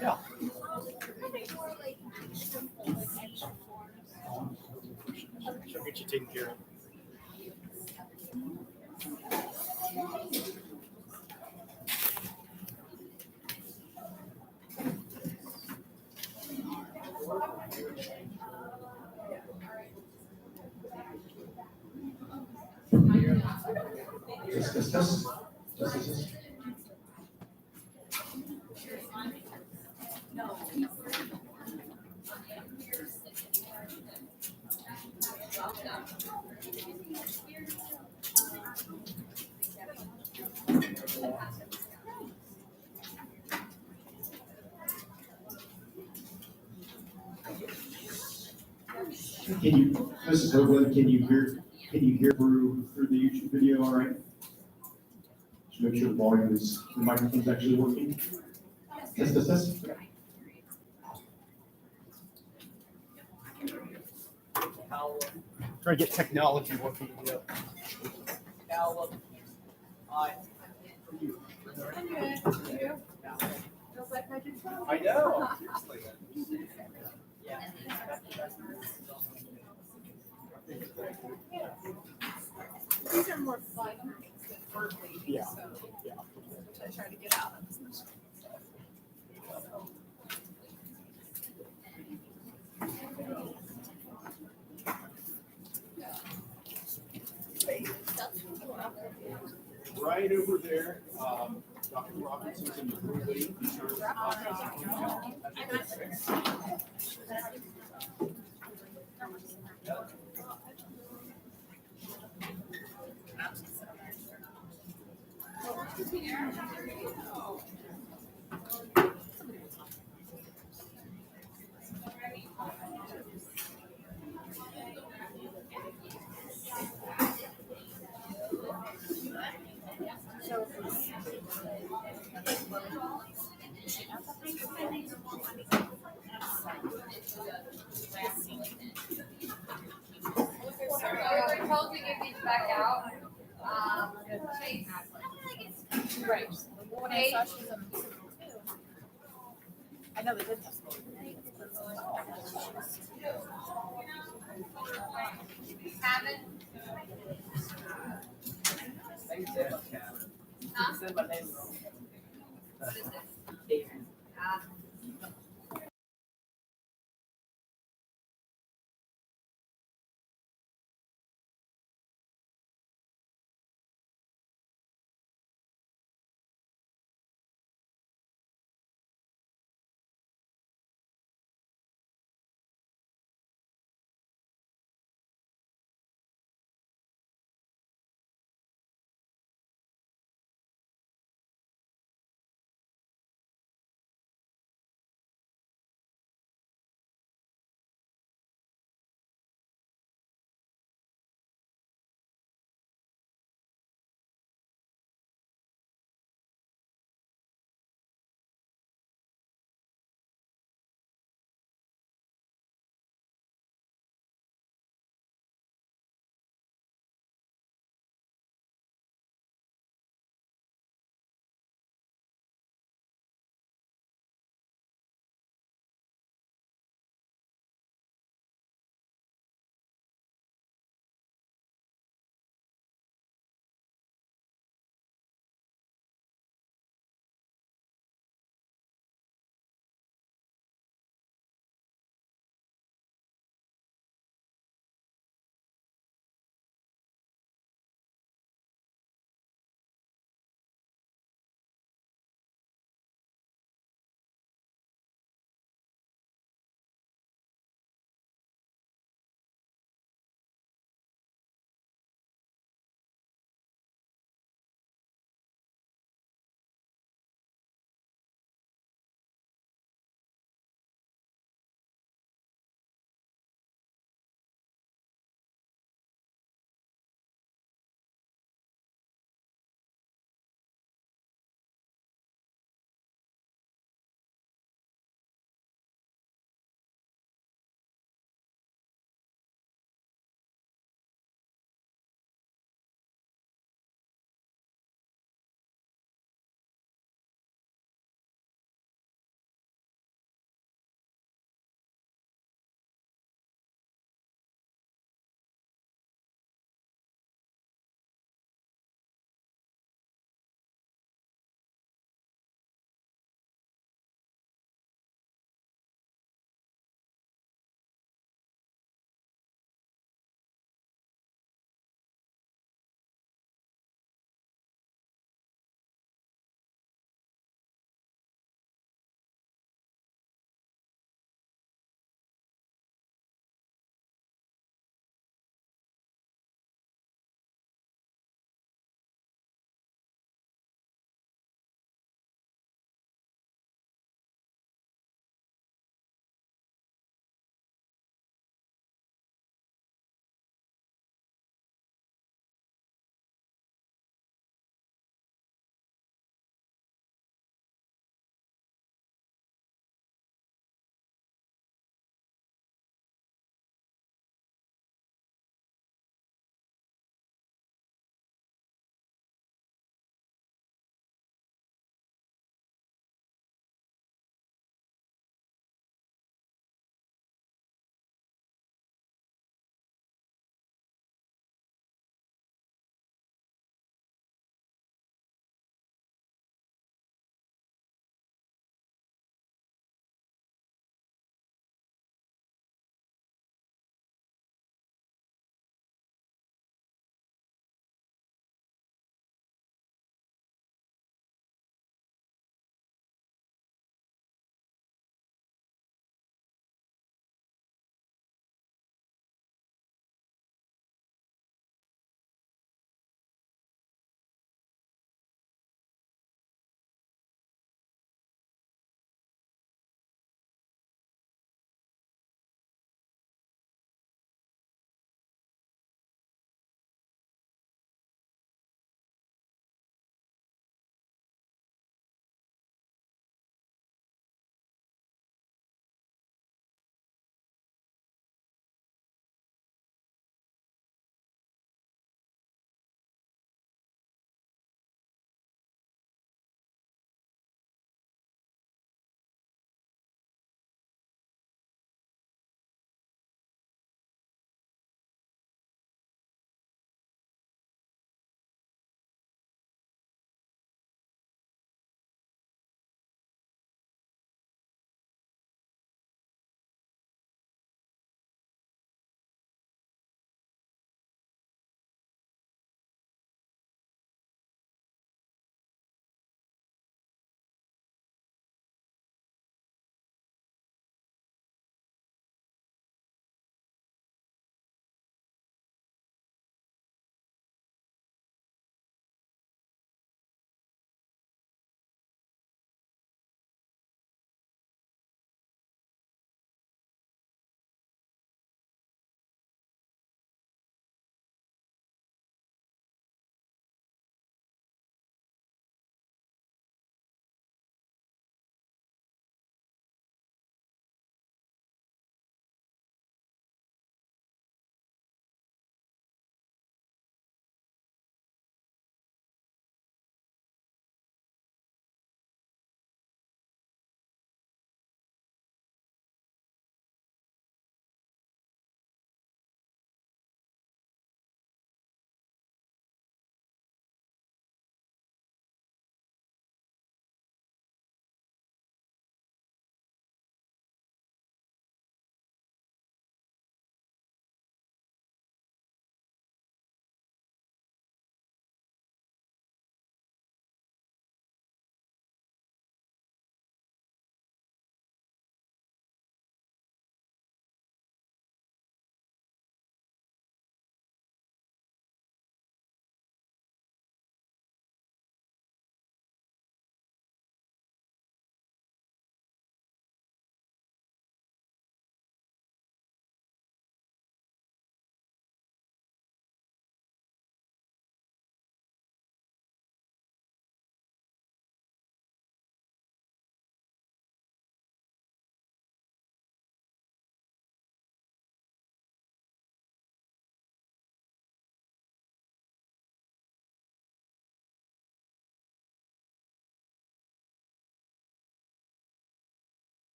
Yeah. She'll get you taken care of. Just. Can you, Mrs. Hoagland, can you hear through the YouTube video all right? Just make sure the volume is, the microphone's actually working. Test. Try to get technology working. Yeah. I know. These are more fun than verbally, Yeah. so Yeah. I try to get out of as much. Right over there, Dr. Robinson's in the blue lane. He serves We're told to get these back out. Right. When I saw she was on musical too. I know they did have school. Haven't. Huh? What is it?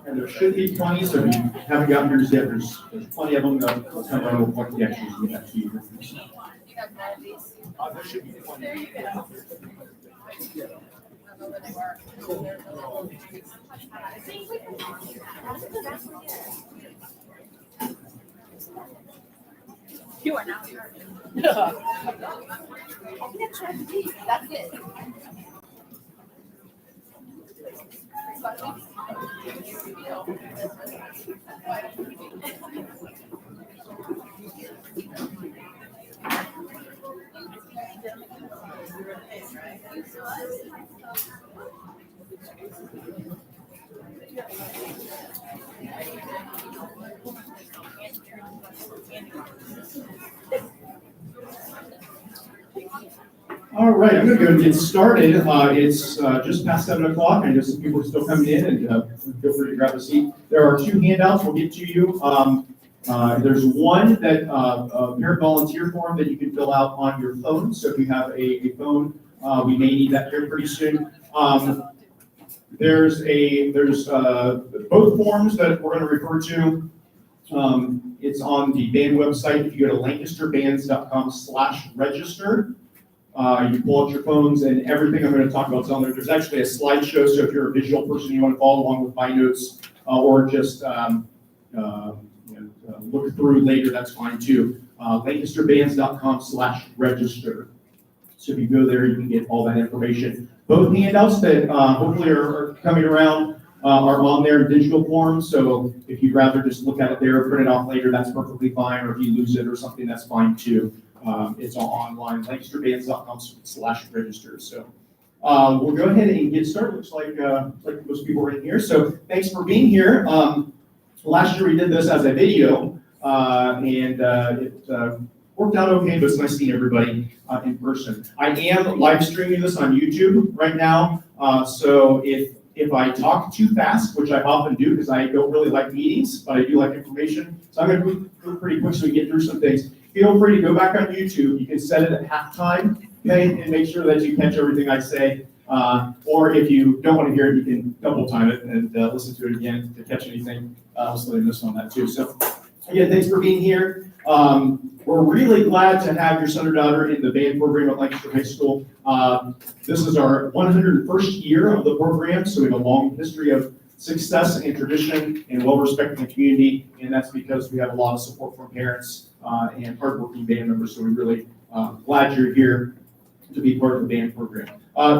And there should be plenty, so if you haven't gotten yours yet, there's plenty of them. They'll come around with what the extras we have to you. You got more of these? There should be one. There you go. I don't know where they were. You are now. That's it. All right, I'm gonna go and get started. It's just past 7 o'clock. I know some people are still coming in, and feel free to grab a seat. There are 2 handouts we'll get to you. There's one that a parent volunteer form that you can fill out on your phone. So if you have a phone, we may need that here pretty soon. There's both forms that we're going to refer to. It's on the band website. If you go to lancasterbands.com/register, you pull out your phones and everything I'm going to talk about is on there. There's actually a slideshow, so if you're a visual person, you want to follow along with my notes or just look through later, that's fine too. lancasterbands.com/register. So if you go there, you can get all that information. Both handouts that hopefully are coming around are on there in digital form. So if you'd rather just look at it there or print it off later, that's perfectly fine. Or if you lose it or something, that's fine too. It's all online, lancasterbands.com/register. So we'll go ahead and get started. Looks like most people are in here. So thanks for being here. Last year we did this as a video, and it worked out okay, but it's nice seeing everybody in person. I am live streaming this on YouTube right now, so if I talk too fast, which I often do because I don't really like meetings, but I do like information, so I'm going to move pretty quick so we get through some things. Feel free to go back on YouTube. You can set it at halftime, okay, and make sure that you catch everything I say. Or if you don't want to hear it, you can double time it and listen to it again to catch anything else that I missed on that too. So again, thanks for being here. We're really glad to have your son or daughter in the band program at Lancaster High School. This is our 101st year of the program, so we have a long history of success and tradition and well-respected in the community, and that's because we have a lot of support from parents and hardworking band members, so we're really glad you're here to be part of the band program.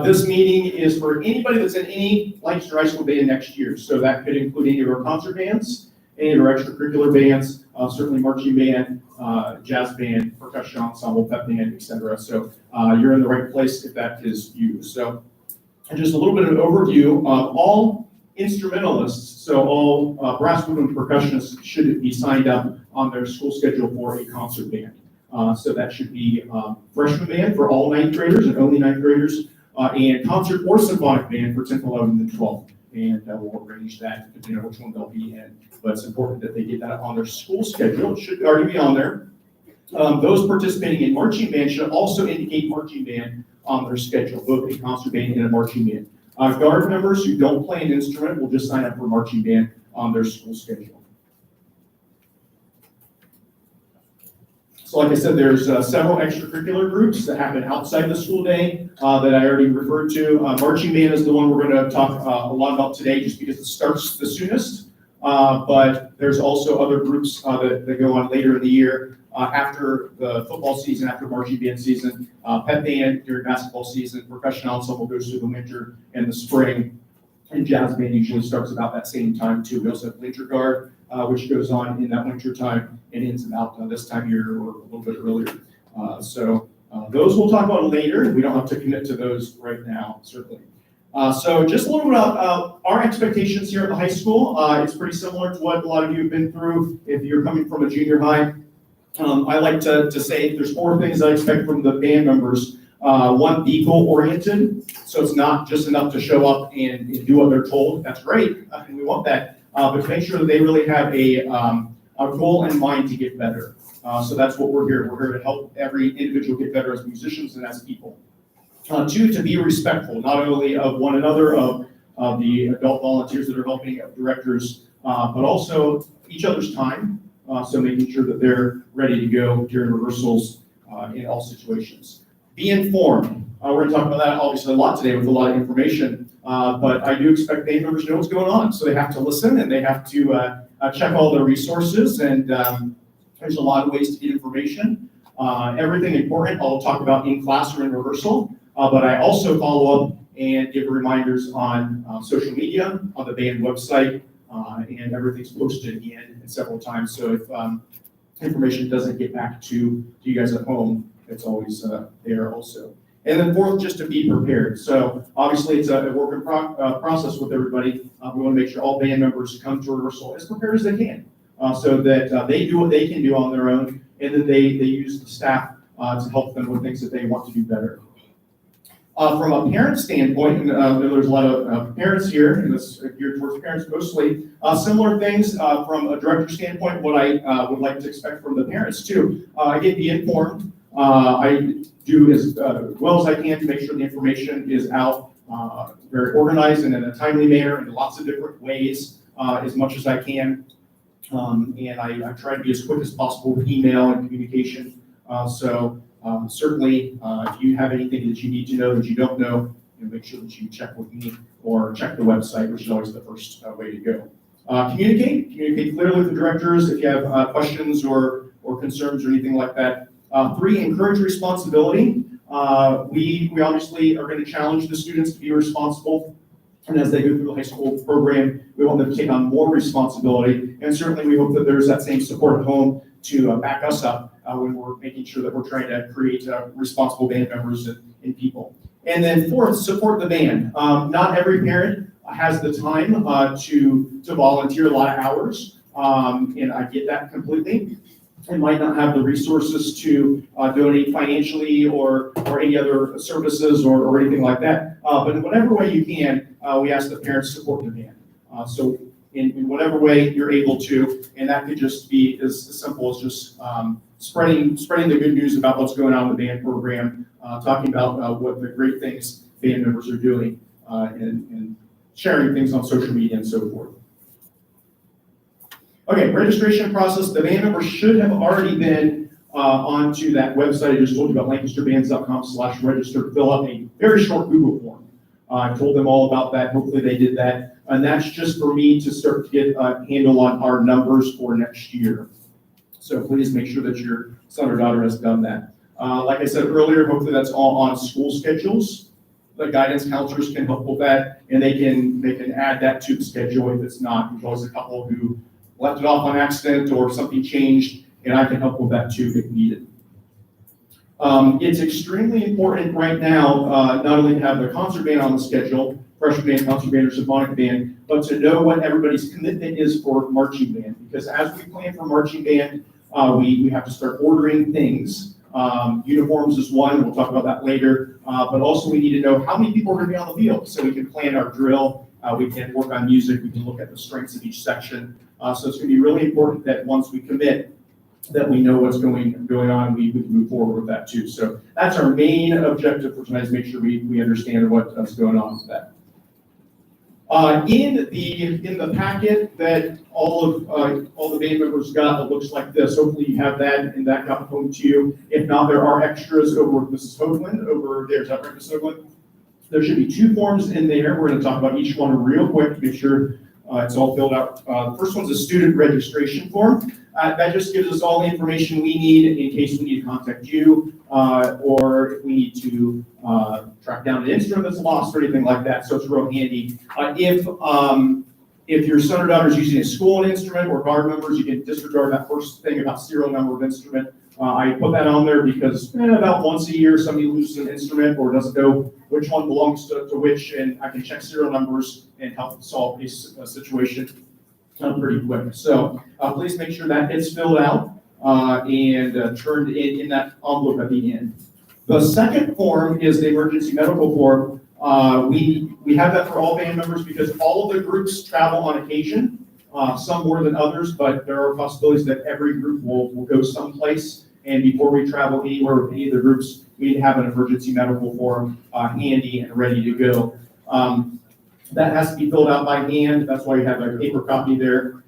This meeting is for anybody that's in any Lancaster High School band next year, so that could include any of our concert bands, any of our extracurricular bands, certainly marching band, jazz band, percussion ensemble, pep band, etc. So you're in the right place if that is you. So and just a little bit of an overview of all instrumentalists, so all brass, wood, and percussionists should be signed up on their school schedule for a concert band. So that should be freshman band for all 9th graders and only 9th graders, and concert or symphonic band for 10th, 11th, and 12th. And we'll arrange that depending on which one they'll be in. But it's important that they get that on their school schedule. It should already be on there. Those participating in marching band should also indicate marching band on their schedule, both a concert band and a marching band. Guard members who don't play an instrument will just sign up for marching band on their school schedule. So like I said, there's several extracurricular groups that happen outside the school day that I already referred to. Marching band is the one we're going to talk a lot about today just because it starts the soonest. But there's also other groups that go on later in the year after the football season, after marching band season, pep band during basketball season, percussion ensemble goes through the winter and the spring, and jazz band usually starts about that same time too. We also have winter guard, which goes on in that winter time and ends about this time of year or a little bit earlier. So those we'll talk about later. We don't have to commit to those right now, certainly. So just a little bit about our expectations here at the high school. It's pretty similar to what a lot of you have been through if you're coming from a junior high. I like to say there's 4 things I expect from the band members one, be goal-oriented. So it's not just enough to show up and do what they're told. That's great, and we want that. But to make sure that they really have a goal in mind to get better. So that's what we're here. We're here to help every individual get better as musicians and as people. Two, to be respectful, not only of one another, of the adult volunteers that are helping, of directors, but also each other's time. So making sure that they're ready to go during rehearsals in all situations. Be informed. We're going to talk about that obviously a lot today with a lot of information, but I do expect band members to know what's going on. So they have to listen and they have to check all their resources, and there's a lot of ways to get information. Everything important I'll talk about in class or in rehearsal, but I also follow up and give reminders on social media, on the band website, and everything's posted again and several times. So if information doesn't get back to you guys at home, it's always there also. And then fourth, just to be prepared. So obviously it's a work in process with everybody. We want to make sure all band members come to rehearsal as prepared as they can, so that they do what they can do on their own, and then they use the staff to help them with things that they want to do better. From a parent standpoint, and there's a lot of parents here, and this is geared towards parents mostly, similar things from a director standpoint, what I would like to expect from the parents too. I get be informed. I do as well as I can to make sure the information is out very organized and in a timely manner in lots of different ways as much as I can. And I try to be as quick as possible with email and communication. Certainly, if you have anything that you need to know that you don't know, make sure that you check with me or check the website, which is always the first way to go. Communicate clearly with the directors if you have questions or concerns or anything like that. Three, encourage responsibility. We obviously are going to challenge the students to be responsible, and as they go through the high school program, we want them to take on more responsibility, and certainly we hope that there's that same support at home to back us up when we're making sure that we're trying to create responsible band members and people. And then fourth, support the band. Not every parent has the time to volunteer a lot of hours, and I get that completely. They might not have the resources to donate financially or any other services or anything like that. But in whatever way you can, we ask the parents to support the band. So in whatever way you're able to, and that could just be as simple as just spreading the good news about what's going on in the band program, talking about what the great things band members are doing, and sharing things on social media and so forth. Okay, registration process. The band members should have already been onto that website I just told you about, lancasterbands.com/register. Fill out a very short Google form. I told them all about that. Hopefully they did that. And that's just for me to start to get a handle on our numbers for next year. So please make sure that your son or daughter has done that. Like I said earlier, hopefully that's all on school schedules. The guidance counselors can help with that, and they can add that to the schedule if it's not. There's always a couple who left it off on accident or something changed, and I can help with that too if needed. It's extremely important right now, not only to have the concert band on the schedule, freshman band, concert band, or symphonic band, but to know what everybody's commitment is for marching band. Because as we plan for marching band, we have to start ordering things. Uniforms is one, we'll talk about that later, but also we need to know how many people are going to be on the field so we can plan our drill, we can work on music, we can look at the strengths of each section. So it's going to be really important that once we commit, that we know what's going on, we can move forward with that too. So that's our main objective for tonight, is make sure we understand what's going on with that. In the packet that all the band members got, it looks like this. Hopefully you have that, and that got home to you. If not, there are extras over with Mrs. Hoagland over there. Is that right, Mrs. Hoagland? There should be 2 forms in there. We're going to talk about each one real quick to make sure it's all filled out. The first one's a student registration form. That just gives us all the information we need in case we need to contact you, or if we need to track down an instrument that's lost or anything like that. So it's real handy. If your son or daughter is using a school instrument or guard members, you can disregard that first thing about serial number of instrument. I put that on there because about once a year somebody loses an instrument or doesn't know which one belongs to which, and I can check serial numbers and help solve a situation pretty quick. So please make sure that gets filled out and turned in that envelope at the end. The second form is the emergency medical form. We have that for all band members because all of the groups travel on occasion, some more than others, but there are possibilities that every group will go someplace. And before we travel anywhere with any of the groups, we need to have an emergency medical form handy and ready to go. That has to be filled out by hand. That's why you have a paper copy there.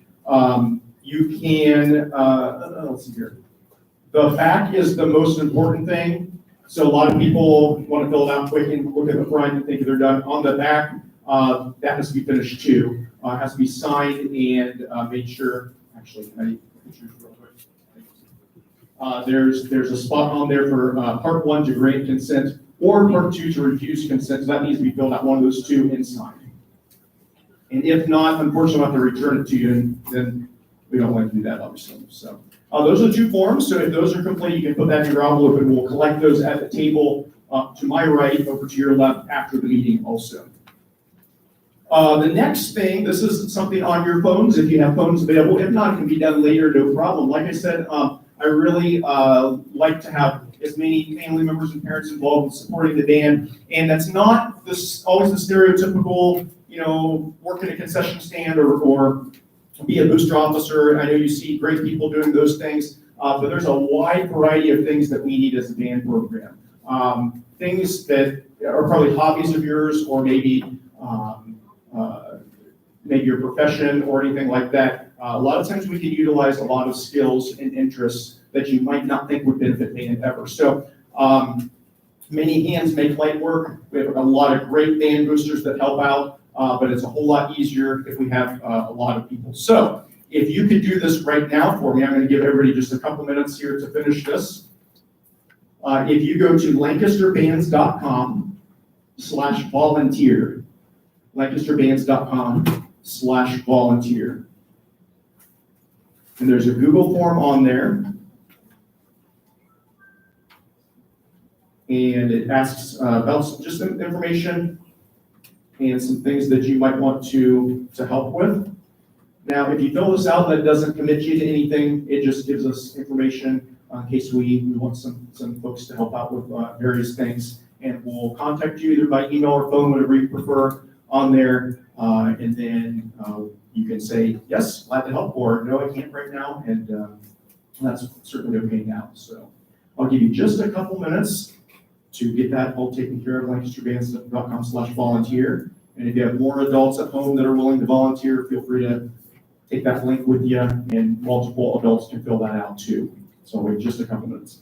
You can, let's see here. The back is the most important thing. So a lot of people want to fill it out quick and look at the front and think they're done. On the back, that has to be finished too. It has to be signed and made sure, actually, can I take pictures real quick? There's a spot on there for part 1 to grant consent or part 2 to refuse consent. So that needs to be filled out, one of those two, and signed. And if not, unfortunately, we'll have to return it to you, and then we don't want to do that, obviously. So those are the 2 forms. So if those are complete, you can put that in your envelope, and we'll collect those at the table to my right, over to your left after the meeting also. The next thing, this is something on your phones, if you have phones available. If not, it can be done later, no problem. Like I said, I really like to have as many family members and parents involved in supporting the band. And that's not always the stereotypical, work in a concession stand or be a booster officer. I know you see great people doing those things, but there's a wide variety of things that we need as a band program. Things that are probably hobbies of yours, or maybe your profession or anything like that. A lot of times we can utilize a lot of skills and interests that you might not think would benefit band ever. So many hands make light work. We have a lot of great band boosters that help out, but it's a whole lot easier if we have a lot of people. So if you could do this right now for me, I'm going to give everybody just a couple minutes here to finish this. If you go to lancasterbands.com/volunteer, lancasterbands.com/volunteer. And there's a Google form on there. And it asks about just some information and some things that you might want to help with. Now, if you fill this out, that doesn't commit you to anything. It just gives us information in case we want some folks to help out with various things. And we'll contact you either by email or phone, whatever you prefer, on there. And then you can say, yes, glad to help, or no, I can't right now. And that's certainly okay now. So I'll give you just a couple minutes to get that all taken care of, lancasterbands.com/volunteer. And if you have more adults at home that are willing to volunteer, feel free to take that link with you, and multiple adults can fill that out too. So wait just a couple minutes.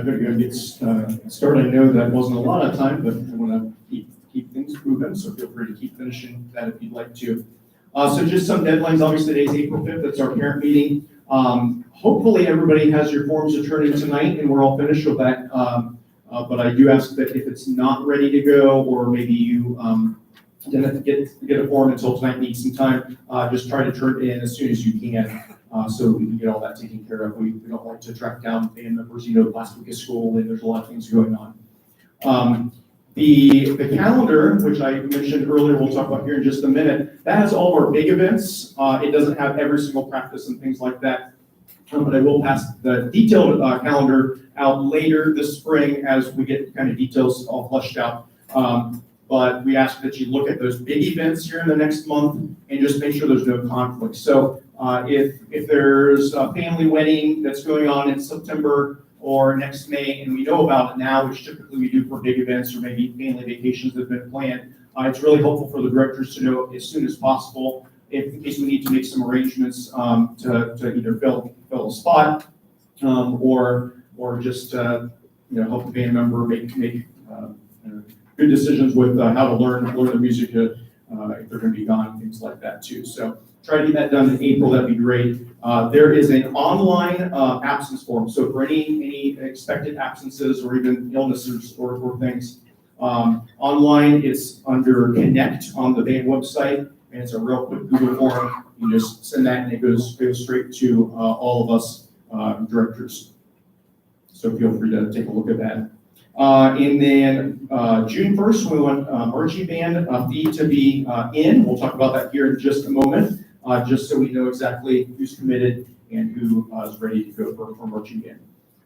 I'm going to get started. I know that wasn't a lot of time, but I want to keep things moving, so feel free to keep finishing that if you'd like to. So just some deadlines. Obviously, today's April 5th. That's our parent meeting. Hopefully, everybody has your forms to turn in tonight, and we're all finished with that. But I do ask that if it's not ready to go, or maybe you didn't get a form until tonight, need some time, just try to turn it in as soon as you can. So we can get all that taken care of. We don't like to track down band members, last week of school, and there's a lot of things going on. The calendar, which I mentioned earlier, we'll talk about here in just a minute, that has all of our big events. It doesn't have every single practice and things like that, but I will pass the detailed calendar out later this spring as we get kind of details all fleshed out. But we ask that you look at those big events here in the next month and just make sure there's no conflict. So if there's a family wedding that's going on in September or next May, and we know about it now, which typically we do for big events or maybe family vacations that have been planned, it's really helpful for the directors to know as soon as possible in case we need to make some arrangements to either fill a spot or just help the band member make good decisions with how to learn the music if they're going to be gone and things like that too. So try to get that done in April. That'd be great. There is an online absence form. So for any expected absences or even illnesses or things, online it's under Connect on the band website, and it's a real quick Google form. You just send that and it goes straight to all of us directors. So feel free to take a look at that. And then June 1st, we want marching band fee to be in. We'll talk about that here in just a moment, just so we know exactly who's committed and who is ready to go for marching band.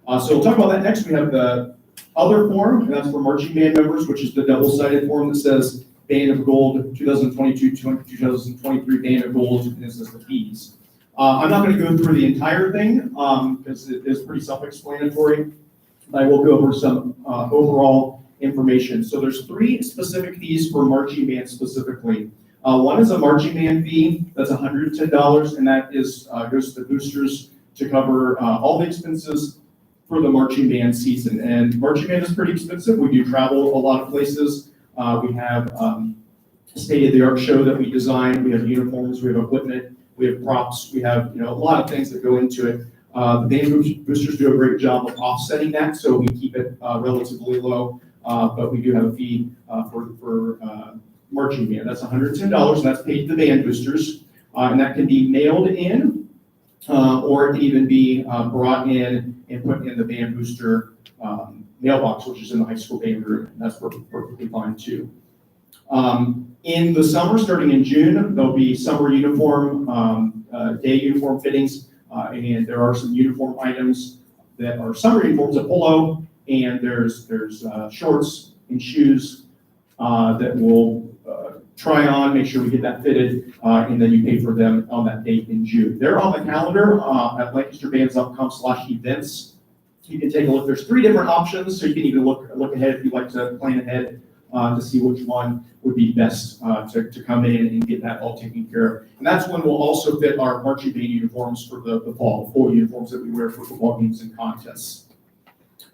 So we'll talk about that next. We have the other form, and that's for marching band members, which is the double-sided form that says Band of Gold 2022-2023 Band of Gold, and this is the fees. I'm not going to go through the entire thing because it is pretty self-explanatory. I will go over some overall information. So there's 3 specific fees for marching band specifically. One is a marching band fee, that's $110, and that is goes to the boosters to cover all the expenses for the marching band season. And marching band is pretty expensive. We do travel a lot of places. We have a state-of-the-art show that we design. We have uniforms, we have equipment, we have props, we have a lot of things that go into it. The band boosters do a great job of offsetting that, so we keep it relatively low, but we do have a fee for marching band. That's $110, and that's paid to the band boosters, and that can be mailed in, or it can even be brought in and put in the band booster mailbox, which is in the high school band room, and that's perfectly fine too. In the summer, starting in June, there'll be summer uniform, day uniform fittings. And there are some uniform items that are summer uniforms, a polo, and there's shorts and shoes that we'll try on, make sure we get that fitted, and then you pay for them on that date in June. They're on the calendar at lancasterbands.com/events. You can take a look. There's 3 different options, so you can even look ahead if you'd like to plan ahead to see which one would be best to come in and get that all taken care of. And that's when we'll also fit our marching band uniforms for the fall, the full uniforms that we wear for football games and contests.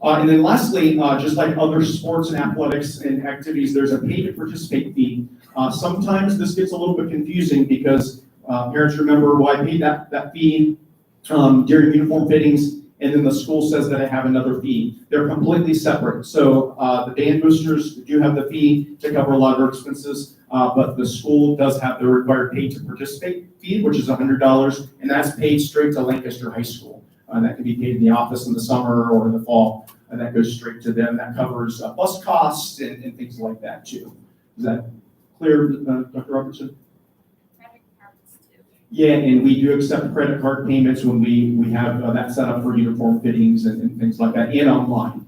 And then lastly, just like other sports and athletics and activities, there's a pay to participate fee. Sometimes this gets a little bit confusing because parents remember, well, I paid that fee during uniform fittings, and then the school says that I have another fee. They're completely separate. So the band boosters do have the fee to cover a lot of our expenses, but the school does have the required pay to participate fee, which is $100, and that's paid straight to Lancaster High School. That can be paid in the office in the summer or in the fall, and that goes straight to them. That covers bus costs and things like that too. Is that clear, Dr. Robertson? Yeah, and we do accept credit card payments when we have that set up for uniform fittings and things like that, and online.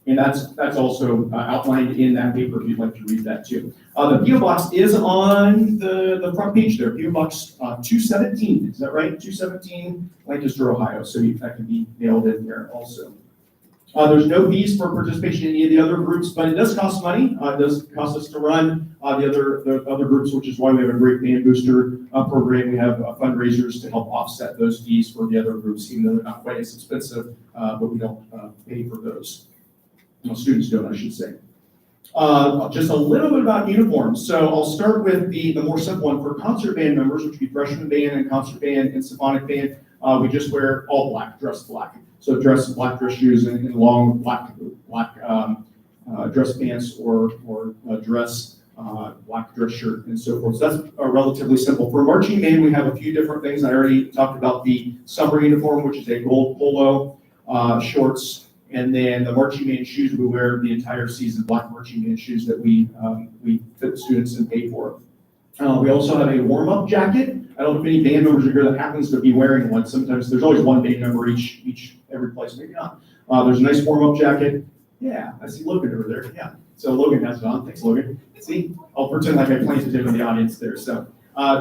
And that's also outlined in that paper if you'd like to read that too. The PO Box is on the front page there, PO Box 217, is that right? 217 Lancaster, Ohio, so that can be mailed in there also. There's no fees for participation in any of the other groups, but it does cost money. It does cost us to run the other groups, which is why we have a great band booster program. We have fundraisers to help offset those fees for the other groups, even though they're not quite as expensive, but we don't pay for those. Well, students don't, I should say. Just a little bit about uniforms. So I'll start with the more simple one. For concert band members, which would be freshman band and concert band and symphonic band, we just wear all black, dress black. So black dress shoes and long black dress pants or dress black dress shirt and so forth. So that's relatively simple. For marching band, we have a few different things. I already talked about the summer uniform, which is a gold polo, shorts, and then the marching band shoes we wear the entire season, black marching band shoes that we fit students and pay for. We also have a warm-up jacket. I don't know if any band members are here that happens to be wearing one. Sometimes there's always one band member every place, maybe not. There's a nice warm-up jacket. Yeah, I see Logan over there. Yeah, so Logan has it on. Thanks, Logan. See, I'll pretend like I planted him in the audience there. So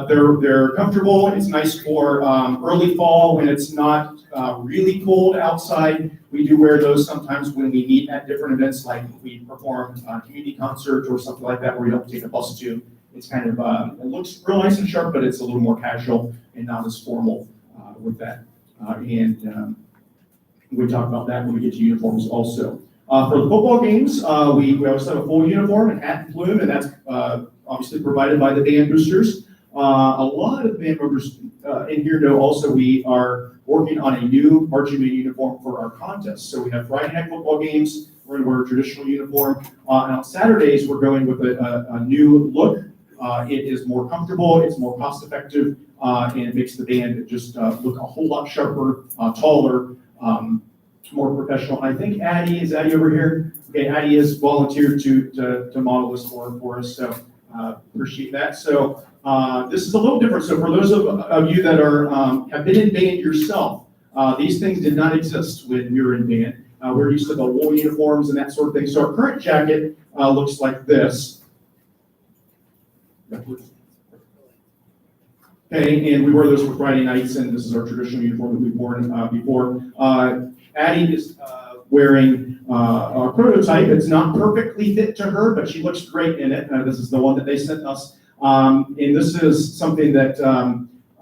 they're comfortable. It's nice for early fall when it's not really cold outside. We do wear those sometimes when we meet at different events, like we perform community concerts or something like that, where we don't take a bus to. It's kind of, it looks real nice and sharp, but it's a little more casual and not as formal with that. We talk about that when we get to uniforms also. For the football games, we always have a full uniform and hat and plume, and that's obviously provided by the band boosters. A lot of band members in here know also we are working on a new marching band uniform for our contests. So we have Friday night football games, we're going to wear a traditional uniform. And on Saturdays, we're going with a new look. It is more comfortable, it's more cost effective, and it makes the band just look a whole lot sharper, taller, more professional. I think is Addie over here? Okay, Addie has volunteered to model this for us, so appreciate that. So this is a little different. So for those of you that have been in band yourself, these things did not exist when we were in band. We're used to the wool uniforms and that sort of thing. So our current jacket looks like this. Okay, and we wear those for Friday nights, and this is our traditional uniform that we've worn before. Addie is wearing a prototype. It's not perfectly fit to her, but she looks great in it. This is the one that they sent us. And this is something that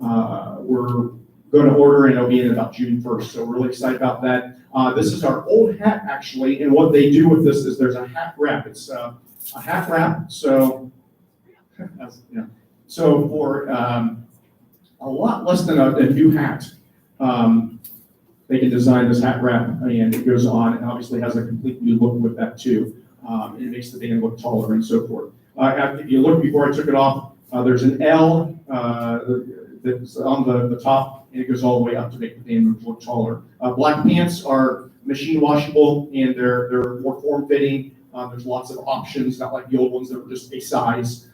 we're going to order, and it'll be in about June 1st. So we're really excited about that. This is our old hat, actually, and what they do with this is there's a hat wrap. It's a hat wrap, so yeah. So for a lot less than a new hat, they can design this hat wrap, and it goes on, and obviously has a complete new look with that too. It makes the band look taller and so forth. If you look before I took it off, there's an L that's on the top, and it goes all the way up to make the band look taller. Black pants are machine washable, and they're more form-fitting. There's lots of options, not like the old ones that were just a size.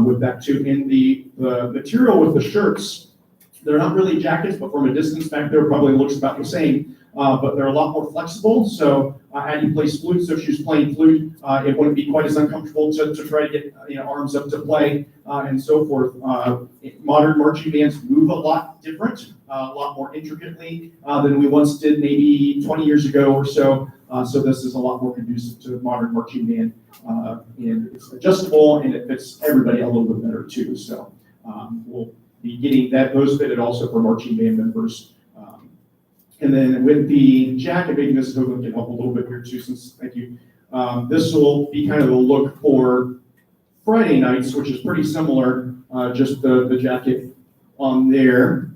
With that too. And the material with the shirts, they're not really jackets, but from a distance back there, probably looks about the same, but they're a lot more flexible. So Addie plays flute, so if she was playing flute, it wouldn't be quite as uncomfortable to try to get arms up to play and so forth. Modern marching bands move a lot different, a lot more intricately than we once did maybe 20 years ago or so. So this is a lot more conducive to modern marching band, and it's adjustable, and it fits everybody a little bit better too. So we'll be getting those fitted also for marching band members. And then with the jacket, maybe Mrs. Hoagland can help a little bit here too, thank you. This will be kind of a look for Friday nights, which is pretty similar, just the jacket on there.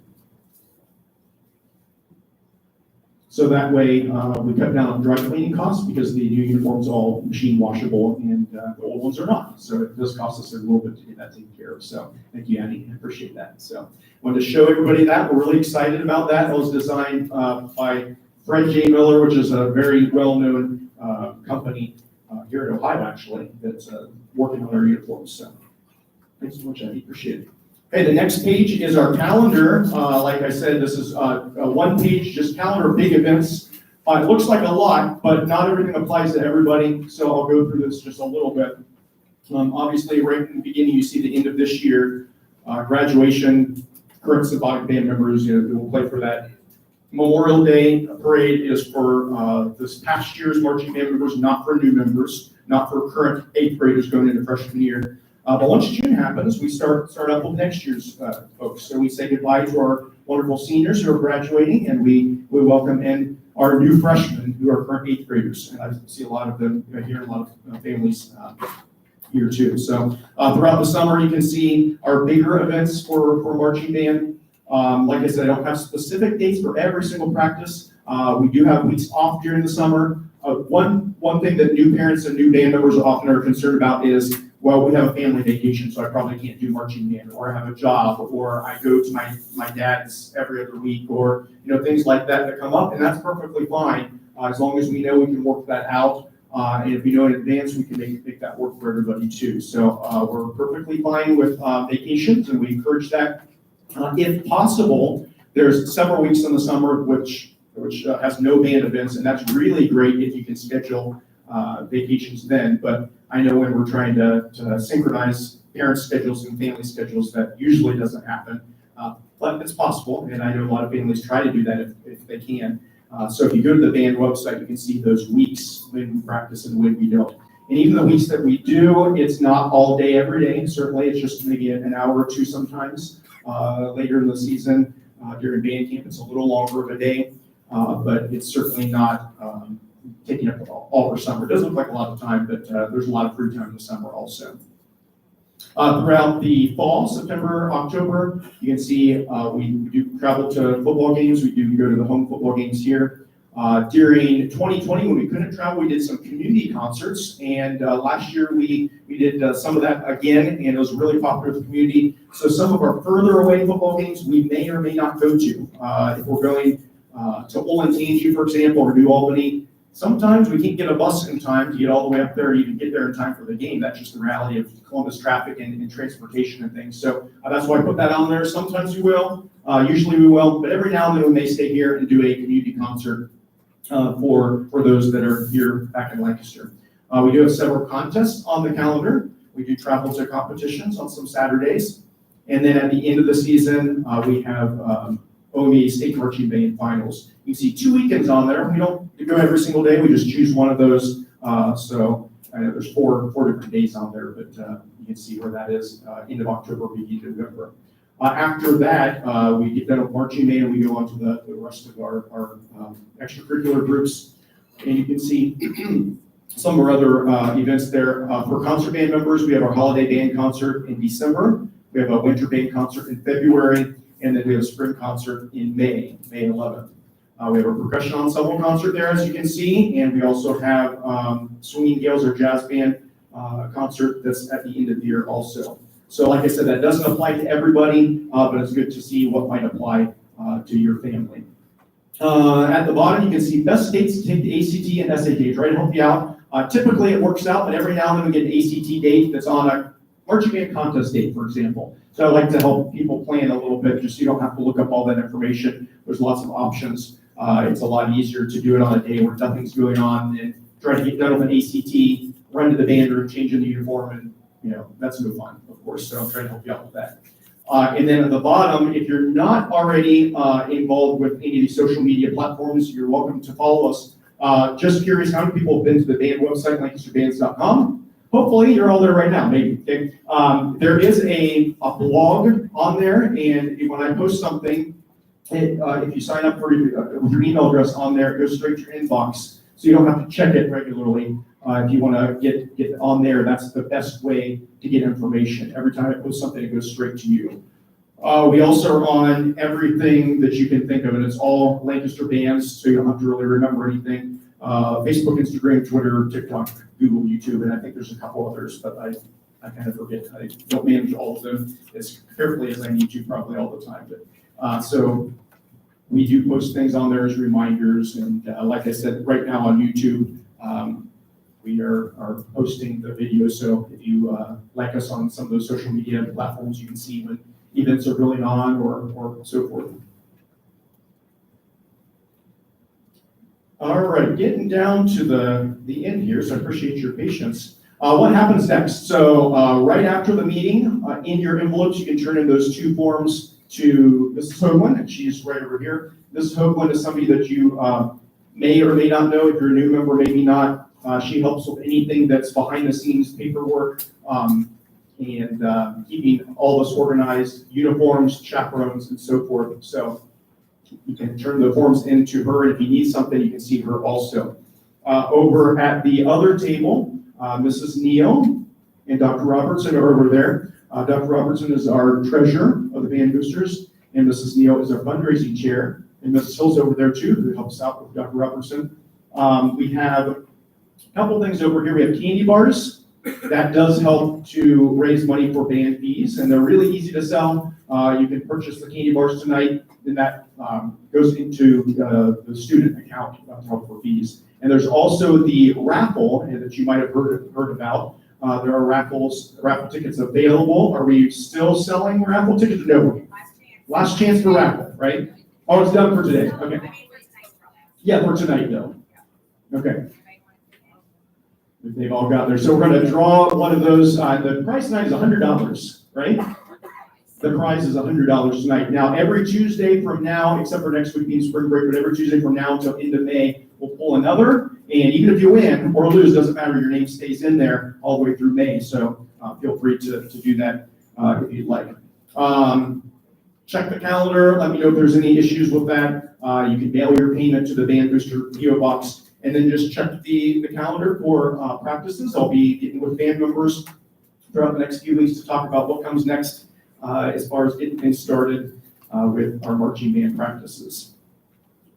So that way, we cut down on dry cleaning costs because the new uniform's all machine washable and the old ones are not. So it does cost us a little bit to get that taken care of. So thank you, Annie. I appreciate that. So I wanted to show everybody that. We're really excited about that. It was designed by Fred J. Miller, which is a very well-known company here in Ohio, actually, that's working on our uniforms. So thanks so much, Annie. Appreciate it. Okay, the next page is our calendar. Like I said, this is a one-page just calendar of big events. It looks like a lot, but not everything applies to everybody, so I'll go through this just a little bit. Obviously, right in the beginning, you see the end of this year, graduation, current symphonic band members, who will play for that Memorial Day parade is for this past year's marching band members, not for new members, not for current eighth graders going into freshman year. But once June happens, we start up with next year's folks. So we say goodbye to our wonderful seniors who are graduating, and we welcome in our new freshmen who are current eighth graders. And I see a lot of them here, a lot of families here too. So throughout the summer, you can see our bigger events for marching band. Like I said, I don't have specific dates for every single practice. We do have weeks off during the summer. One thing that new parents and new band members often are concerned about is, well, we have a family vacation, so I probably can't do marching band, or I have a job, or I go to my dad's every other week, or things like that come up, and that's perfectly fine as long as we know we can work that out. And if we know in advance, we can make that work for everybody too. So we're perfectly fine with vacations, and we encourage that. If possible, there's several weeks in the summer which has no band events, and that's really great if you can schedule vacations then. But I know when we're trying to synchronize parent schedules and family schedules, that usually doesn't happen. But it's possible, and I know a lot of families try to do that if they can. So if you go to the band website, you can see those weeks when we practice and when we don't. And even the weeks that we do, it's not all day every day. Certainly, it's just maybe an hour or two sometimes. Later in the season, during band camp, it's a little longer of a day, but it's certainly not taking up all our summer. It doesn't look like a lot of time, but there's a lot of free time in the summer also. Throughout the fall, September, October, you can see we do travel to football games. We do go to the home football games here. During 2020, when we couldn't travel, we did some community concerts, and last year we did some of that again, and it was really popular with the community. So some of our further away football games we may or may not go to. If we're going to Olentangy, for example, or New Albany, sometimes we can't get a bus in time to get all the way up there, even get there in time for the game. That's just the reality of Columbus traffic and transportation and things. So that's why I put that on there. Sometimes we will, usually we will, but every now and then we may stay here and do a community concert for those that are here back in Lancaster. We do have several contests on the calendar. We do travel to competitions on some Saturdays. And then at the end of the season, we have OME State Marching Band Finals. You can see 2 weekends on there. We don't go every single day. We just choose one of those. So I know there's four different days on there, but you can see where that is, end of October, beginning of November. After that, we get done with marching band and we go on to the rest of our extracurricular groups. And you can see some of our other events there. For concert band members, we have our holiday band concert in December. We have a winter band concert in February, and then we have a spring concert in May 11th. We have a percussion ensemble concert there, as you can see, and we also have Swinging Gales, or jazz band concert that's at the end of the year also. So like I said, that doesn't apply to everybody, but it's good to see what might apply to your family. At the bottom, you can see best dates to take the ACT and SAT. Try to help you out. Typically, it works out, but every now and then we get an ACT date that's on a marching band contest date, for example. So I like to help people plan a little bit, just so you don't have to look up all that information. There's lots of options. It's a lot easier to do it on a day where nothing's going on and try to get done with an ACT, run to the band room, change in the uniform, and that's no fun, of course. So I'm trying to help you out with that. And then at the bottom, if you're not already involved with any of these social media platforms, you're welcome to follow us. Just curious, how many people have been to the band website, lancasterbands.com? Hopefully you're all there right now, maybe. Okay. There is a blog on there, and when I post something, if you sign up with your email address on there, it goes straight to your inbox, so you don't have to check it regularly. If you want to get on there, that's the best way to get information. Every time I post something, it goes straight to you. We also are on everything that you can think of, and it's all Lancaster Bands, so you don't have to really remember anything. Facebook, Instagram, Twitter, TikTok, Google, YouTube, and I think there's a couple others, but I kind of forget. I don't manage all of them as carefully as I need to probably all the time. But so we do post things on there as reminders, and like I said, right now on YouTube, we are posting the video. So if you like us on some of those social media platforms, you can see when events are going on or so forth. All right, getting down to the end here, so I appreciate your patience. What happens next? So right after the meeting, in your envelopes, you can turn in those two forms to Mrs. Hoagland, and she's right over here. Mrs. Hoagland is somebody that you may or may not know. If you're a new member, maybe not. She helps with anything that's behind the scenes paperwork and keeping all of us organized, uniforms, chaperones, and so forth. So you can turn the forms into her, and if you need something, you can see her also. Over at the other table, Mrs. Neal and Dr. Robertson are over there. Dr. Robertson is our treasurer of the Band Boosters, and Mrs. Neal is our fundraising chair, and Mrs. Hill's over there too, who helps out with Dr. Robertson. We have a couple things over here. We have candy bars. That does help to raise money for band fees, and they're really easy to sell. You can purchase the candy bars tonight, and that goes into the student account to help for fees. And there's also the raffle that you might have heard about. There are raffle tickets available. Are we still selling raffle tickets? No. Last chance for raffle, right? Oh, it's done for today. Okay. Yeah, for tonight though. Okay. They've all got there. So we're going to draw one of those. The price tonight is $100, right? The prize is $100 tonight. Now, every Tuesday from now, except for next week being spring break, but every Tuesday from now until end of May, we'll pull another. And even if you win or lose, doesn't matter. Your name stays in there all the way through May. So feel free to do that if you'd like. Check the calendar. Let me know if there's any issues with that. You can mail your payment to the Band Booster PO Box. And then just check the calendar for practices. I'll be getting with band members throughout the next few weeks to talk about what comes next as far as getting things started with our marching band practices.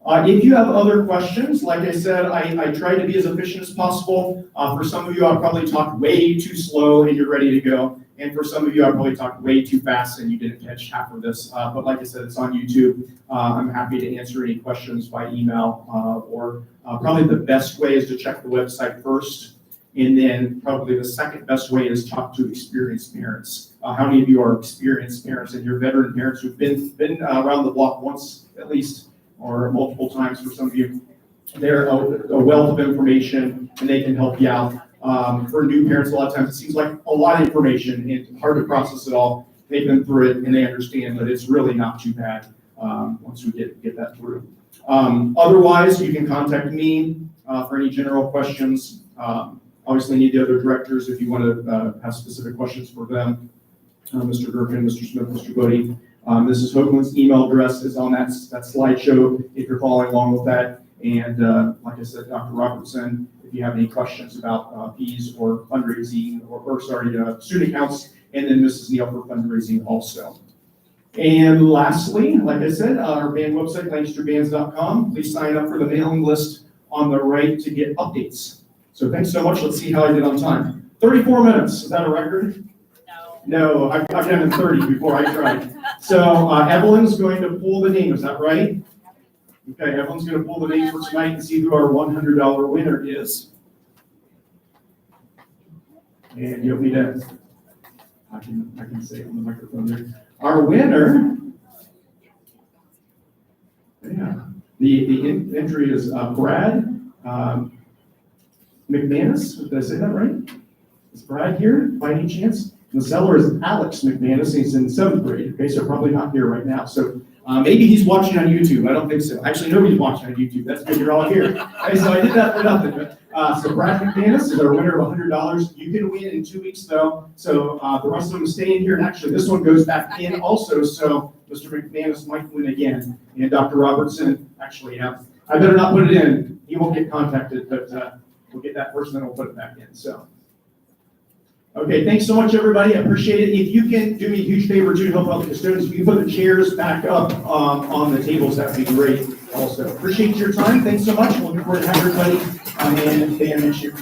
If you have other questions, like I said, I try to be as efficient as possible. For some of you, I'll probably talk way too slow and you're ready to go. And for some of you, I probably talked way too fast and you didn't catch half of this. But like I said, it's on YouTube. I'm happy to answer any questions by email or probably the best way is to check the website first. And then probably the second best way is talk to experienced parents. How many of you are experienced parents and you're veteran parents who've been around the block once at least or multiple times for some of you? They're a wealth of information and they can help you out. For new parents, a lot of times it seems like a lot of information and hard to process it all. They've been through it and they understand that it's really not too bad once we get that through. Otherwise, you can contact me for any general questions. Obviously, need the other directors if you want to have specific questions for them. Mr. Gerken, Mr. Smith, Mr. Bodie. Mrs. Hoagland's email address is on that slideshow if you're following along with that. And like I said, Dr. Robertson, if you have any questions about fees or fundraising or student accounts, and then Mrs. Neal for fundraising also. And lastly, like I said, our band website, lancasterbands.com. Please sign up for the mailing list on the right to get updates. So thanks so much. Let's see how I did on time. 34 minutes. Is that a record? No, I've done 30 before I tried. So Evelyn's going to pull the name. Is that right? Okay, Evelyn's going to pull the name for tonight and see who our $100 winner is. And you'll need to, I can say it on the microphone there. Our winner, yeah, the entry is Brad McManus. Did I say that right? Is Brad here by any chance? The seller is Alex McManus. He's in 7th grade. Okay, so probably not here right now. So maybe he's watching on YouTube. I don't think so. Actually, nobody's watching on YouTube. That's good. You're all here. Okay, so I did that for nothing. So Brad McManus is our winner of $100. You can win in 2 weeks, though. So the rest of them stay in here. And actually, this one goes back in also. So Mr. McManus might win again. And Dr. Robertson, actually, I better not put it in. He won't get contacted, but we'll get that first, and then we'll put it back in. So. Okay, thanks so much, everybody. I appreciate it. If you can do me a huge favor too to help out the custodians, if you can put the chairs back up on the tables, that'd be great. Also, appreciate your time. Thanks so much. Looking forward to having everybody and band next year.